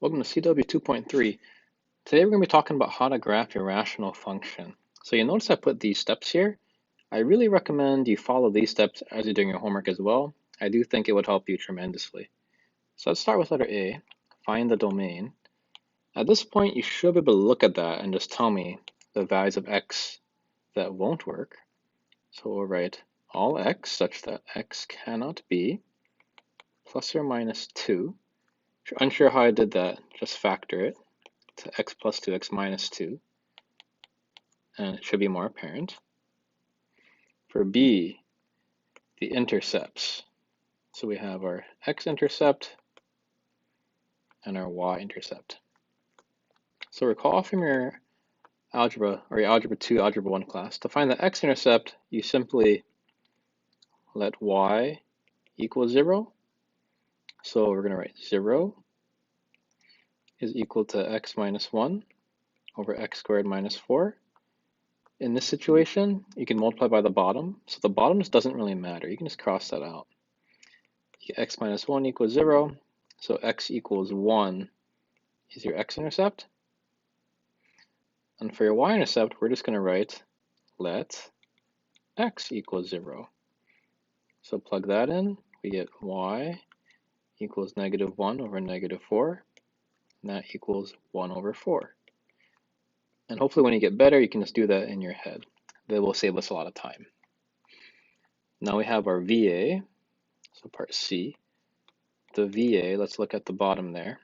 Welcome to CW 2.3. Today we're going to be talking about how to graph your rational function. So you notice I put these steps here. I really recommend you follow these steps as you're doing your homework as well. I do think it would help you tremendously. So let's start with letter A, find the domain. At this point, you should be able to look at that and just tell me the values of x that won't work. So we'll write all x such that x cannot be plus or minus 2. If you're unsure how I did that, just factor it to x plus 2, x minus 2, and it should be more apparent. For B, the intercepts. So we have our x-intercept and our y-intercept. So recall from your algebra, or your algebra 2, algebra 1 class, to find the x-intercept, you simply let y equal 0. So we're going to write 0 is equal to x minus 1 over x squared minus 4. In this situation, you can multiply by the bottom. So the bottom just doesn't really matter. You can just cross that out. X minus 1 equals 0. So x equals 1 is your x-intercept. And for your y-intercept, we're just going to write let x equals 0. So plug that in. We get y equals negative 1 over negative 4. And that equals 1 over 4. And hopefully when you get better, you can just do that in your head. That will save us a lot of time. Now we have our VA, so part C. The VA, let's look at the bottom there.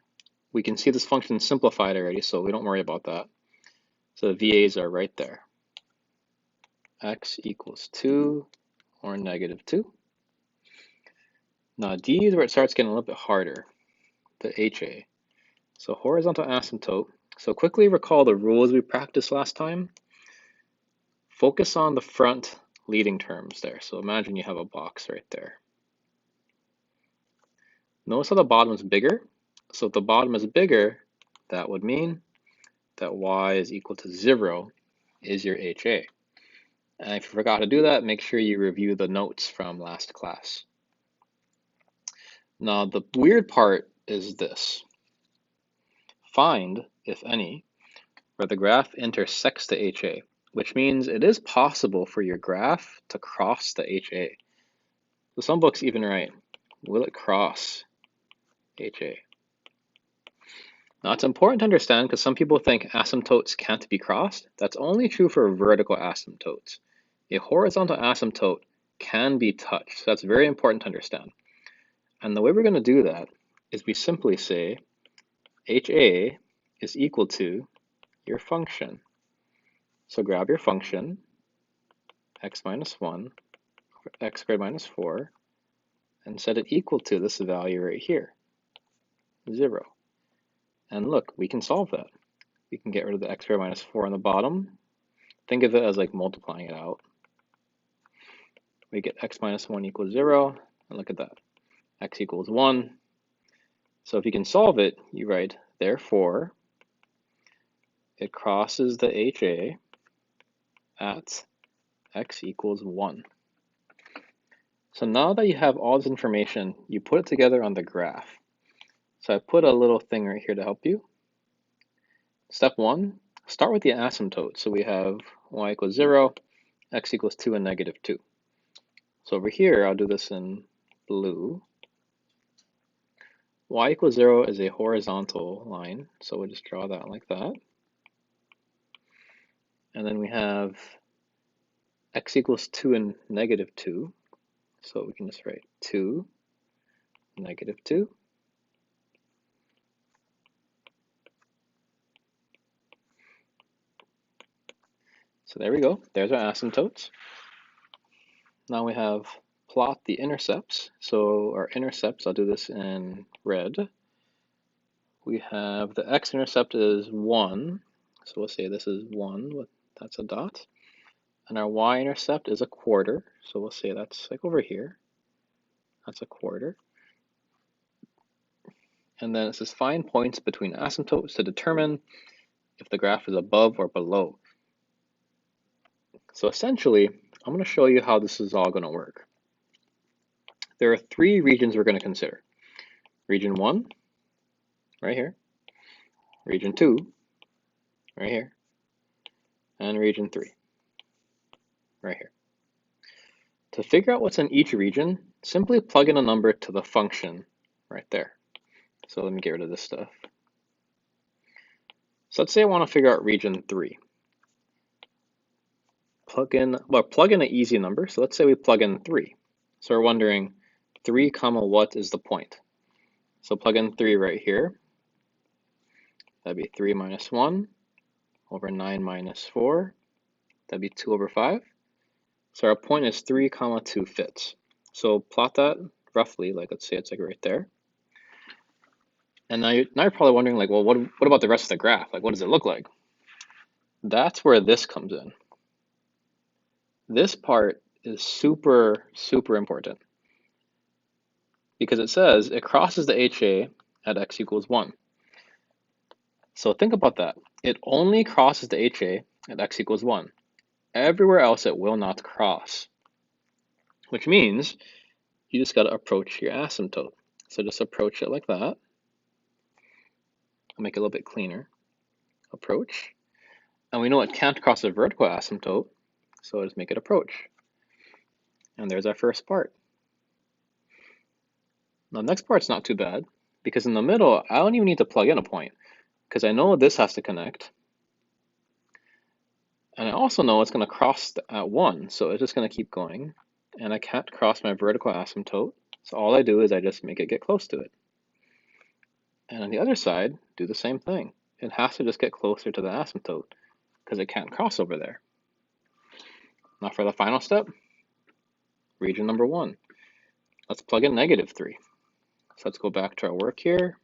We can see this function simplified already, so we don't worry about that. So the VAs are right there. X equals 2 or negative 2. Now D is where it starts getting a little bit harder, the HA. So horizontal asymptote. So quickly recall the rules we practiced last time. Focus on the front leading terms there. So imagine you have a box right there. Notice how the bottom is bigger. So if the bottom is bigger, that would mean that y is equal to 0 is your HA. And if you forgot to do that, make sure you review the notes from last class. Now the weird part is this. Find, if any, where the graph intersects the HA, which means it is possible for your graph to cross the HA. So some books even write, will it cross HA? Now it's important to understand because some people think asymptotes can't be crossed. That's only true for vertical asymptotes. A horizontal asymptote can be touched. So that's very important to understand. And the way we're going to do that is we simply say HA is equal to your function. So grab your function, x minus 1 over x squared minus 4, and set it equal to this value right here, 0. And look, we can solve that. We can get rid of the x squared minus 4 on the bottom. Think of it as like multiplying it out. We get x minus 1 equals 0, and look at that, x equals 1. So if you can solve it, you write, therefore, it crosses the HA at x equals 1. So now that you have all this information, you put it together on the graph. So I put a little thing right here to help you. Step 1, start with the asymptote. So we have y equals 0, x equals 2, and negative 2. So over here, I'll do this in blue. Y equals 0 is a horizontal line, so we'll just draw that like that. And then we have x equals 2 and negative 2. So we can just write 2, negative 2. So there we go. There's our asymptotes. Now we have plot the intercepts. So our intercepts, I'll do this in red. We have the x-intercept is 1. So we'll say this is 1, that's a dot. And our y-intercept is a quarter. So we'll say that's like over here. That's a quarter. And then it says find points between asymptotes to determine if the graph is above or below. So essentially, I'm going to show you how this is all going to work. There are 3 regions we're going to consider. Region 1, right here. region 2, right here, and region 3, right here. To figure out what's in each region, simply plug in a number to the function right there. So let me get rid of this stuff. So let's say I want to figure out region 3. Plug in an easy number. So let's say we plug in 3. So we're wondering 3 comma what is the point? So plug in 3 right here. That'd be 3 minus 1 over 9 minus 4. That'd be 2 over 5. So our point is 3 comma 2 fits. So plot that roughly, like let's say it's like right there. And now you're probably wondering, like, well, what about the rest of the graph? Like, what does it look like? That's where this comes in. This part is super, super important because it says it crosses the HA at x equals 1. So think about that. It only crosses the HA at x equals 1. Everywhere else it will not cross, which means you just got to approach your asymptote. So just approach it like that. I'll make it a little bit cleaner. Approach. And we know it can't cross a vertical asymptote, so just make it approach. And there's our first part. Now the next part's not too bad, because in the middle, I don't even need to plug in a point, because I know this has to connect. And I also know it's going to cross at 1, so it's just going to keep going. And I can't cross my vertical asymptote, so all I do is I just make it get close to it. And on the other side, do the same thing. It has to just get closer to the asymptote, because it can't cross over there. Now for the final step, region number 1. Let's plug in -3. So let's go back to our work here.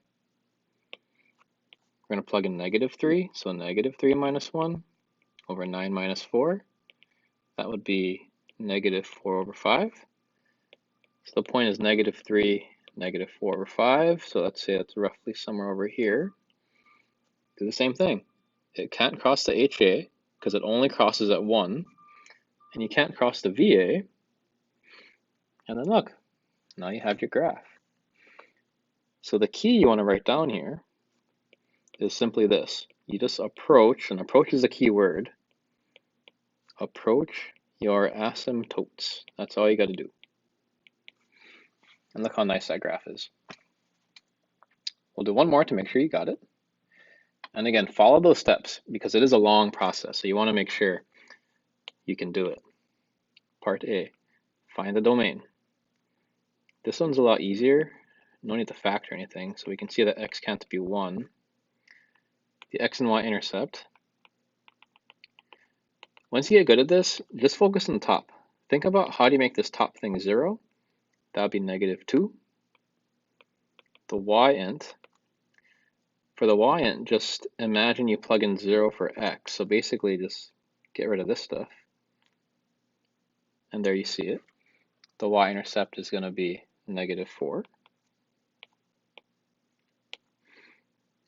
We're going to plug in -3, so -3 minus 1 over 9 minus 4. That would be -4 over 5. So the point is -3, -4 over 5. So let's say it's roughly somewhere over here. Do the same thing. It can't cross the HA because it only crosses at 1. And you can't cross the VA. And then look, now you have your graph. So the key you want to write down here is simply this. You just approach, and approach is a key word. Approach your asymptotes. That's all you got to do. And look how nice that graph is. We'll do one more to make sure you got it. And again, follow those steps because it is a long process. So you want to make sure you can do it. Part A, find the domain. This one's a lot easier. No need to factor anything. So we can see that x can't be 1. The x and y intercept. Once you get good at this, just focus on the top. Think about how do you make this top thing 0? That would be -2. The y-int. For the y-int, just imagine you plug in 0 for x. So basically just get rid of this stuff. And there you see it. The y-intercept is going to be -4.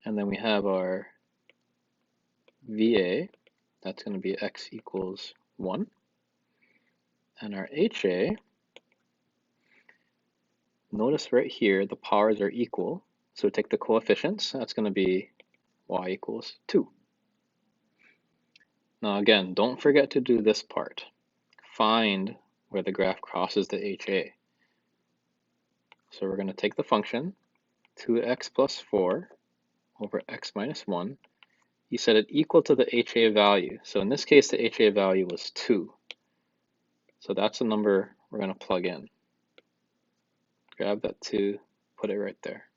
And then we have our VA. That's going to be x equals 1. And our HA, notice right here the powers are equal. So take the coefficients. That's going to be y equals 2. Now again, don't forget to do this part. Find where the graph crosses the HA. So we're going to take the function 2x plus 4 over x minus 1. You set it equal to the HA value. So in this case, the HA value was 2. So that's the number we're going to plug in. Grab that 2, put it right there.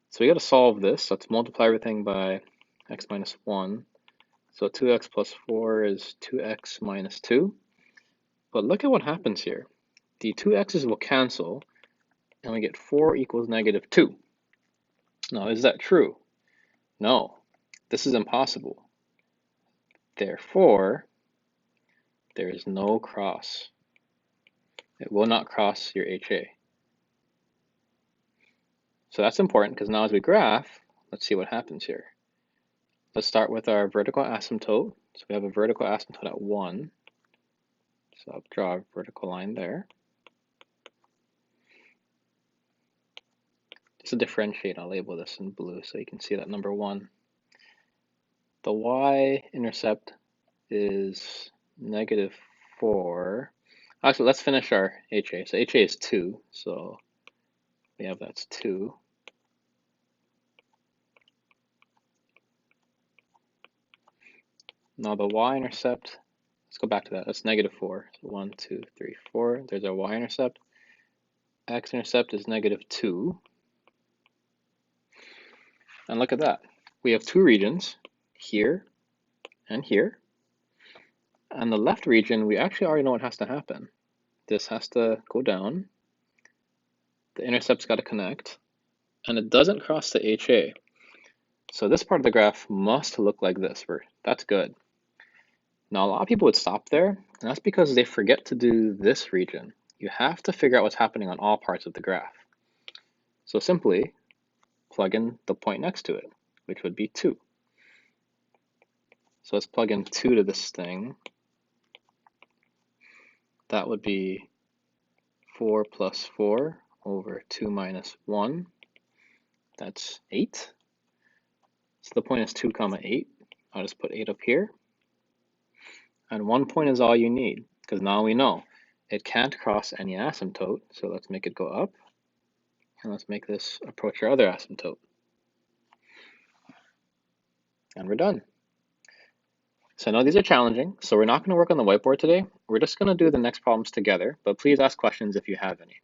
So we got to solve this. Let's multiply everything by x minus 1. So 2x plus 4 is 2x minus 2. But look at what happens here. The 2x's will cancel, and we get 4 equals -2. Now, is that true? No, this is impossible. Therefore, there is no cross. It will not cross your HA. So that's important because now as we graph, let's see what happens here. Let's start with our vertical asymptote. So we have a vertical asymptote at 1. So I'll draw a vertical line there. Just to differentiate, I'll label this in blue so you can see that number 1. The y-intercept is -4. Actually, let's finish our HA. So HA is 2, so we have that's 2. Now the y-intercept, let's go back to that. That's -4. So 1, 2, 3, 4. There's our y-intercept. X-intercept is -2. And look at that. We have 2 regions, here and here. And the left region, we actually already know what has to happen. This has to go down. The intercept's got to connect. And it doesn't cross the HA. So this part of the graph must look like this. That's good. Now, a lot of people would stop there, and that's because they forget to do this region. You have to figure out what's happening on all parts of the graph. So simply plug in the point next to it, which would be 2. So let's plug in 2 to this thing. That would be 4 plus 4 over 2 minus 1. That's 8. So the point is 2, 8. I'll just put 8 up here. And 1 point is all you need, because now we know it can't cross any asymptote. So let's make it go up. And let's make this approach our other asymptote. And we're done. So I know these are challenging, so we're not going to work on the whiteboard today. We're just going to do the next problems together, but please ask questions if you have any.